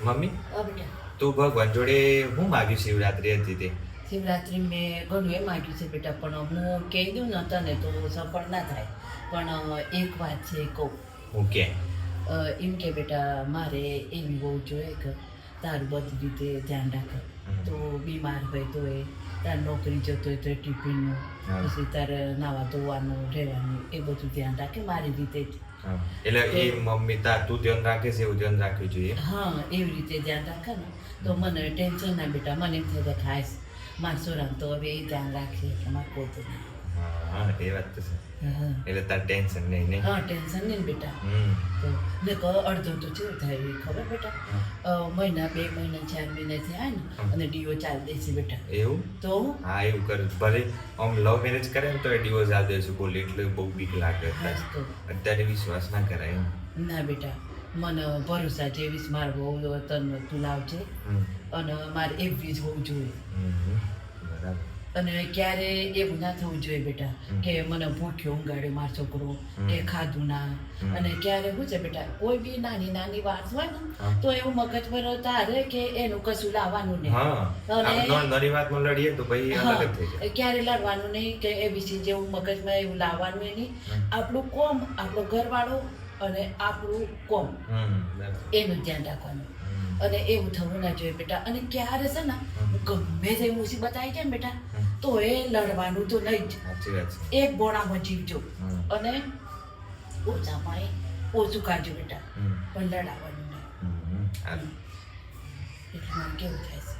Mummy બેટા તું ભગવાન જોડે હું માગ્યું શિવરાત્રી હતી તે શિવરાત્રી મેં ઘણું એ માગ્યું છે બેટા, પણ હું કહી દઉં ને તને તો સફળ ના થાય. પણ એક વાત છે કહું. હું કે એમ કે બેટા મારે એવી બહુ જોઈએ કે તારું બધી રીતે ધ્યાન રાખે. તો બીમાર હોય તો એ તાર નોકરી જતો હોય તો એ ટિફિનનું, પછી તારે નાવા ધોવાનું રહેવાનું એ બધું ધ્યાન રાખે મારી રીતે જ. એટલે એ મમ્મી તું ધ્યાન રાખે છે એવું ધ્યાન રાખવું જોઈએ. હા, એવી રીતે ધ્યાન રાખે ને તો મને ટેન્શન ના બેટા. મને એમ થાય ખાસ માણસો રામ તો હવે એ ધ્યાન રાખશે અમારે પોતે નહીં. હા એ વાત તો છે. હા એટલે તાર ટેન્શન નહીં નહીં. હા, ટેન્શન નહીં બેટા. તો ને અડધો તો કેવું થાય એ ખબર બેટા, મહિના 2 મહિના 4 મહિના થયા ને અને ડીઓ ચાલી દે છે બેટા. એવું તો હા એવું કરું ભલે આમ લવ મેરેજ કરે ને તો એ ડિવોર્સ આ દેશું બોલે એટલે બહુ બીક લાગે. અત્યારે વિશ્વાસ ના કરાય એમ. ના બેટા, મને ભરોસા જેવીશ મારે બહુ તને તું લાવજે અને મારે એવી જ હોવું જોઈએ. બરાબર. અને ક્યારે એવું ના થવું જોઈએ બેટા કે મને ભૂખ્યો ઊંઘાડ્યો મારો છોકરો કે ખાધું ના. અને ક્યારે શું છે બેટા, કોઈ બી નાની નાની વાત હોય ને તો એવું મગજ પર તારે કે એનું કશું લાવવાનું નહીં. નાની વાતમાં લડીએ તો ભાઈ અલગ જ થઈ જાય. ક્યારે લડવાનું નહીં કે એ વિશે જેવું મગજમાં એવું લાવવાનું નહીં. આપણું કોમ, આપણો ઘરવાળો અને આપણું કોમ એનું ધ્યાન રાખવાનું. અને એવું થવું ના જોઈએ બેટા. અને ક્યારે છે ને ગમે તે મુસીબત આવી જાય ને બેટા તો એ લડવાનું તો નહીં જ. સાચી વાત છે. એક બોણામાં જીવજો અને ઓછા પાણી ઓછું ખાજો બેટા, પણ લડાવવાનું નહીં. એટલે મને કેવું થાય છે.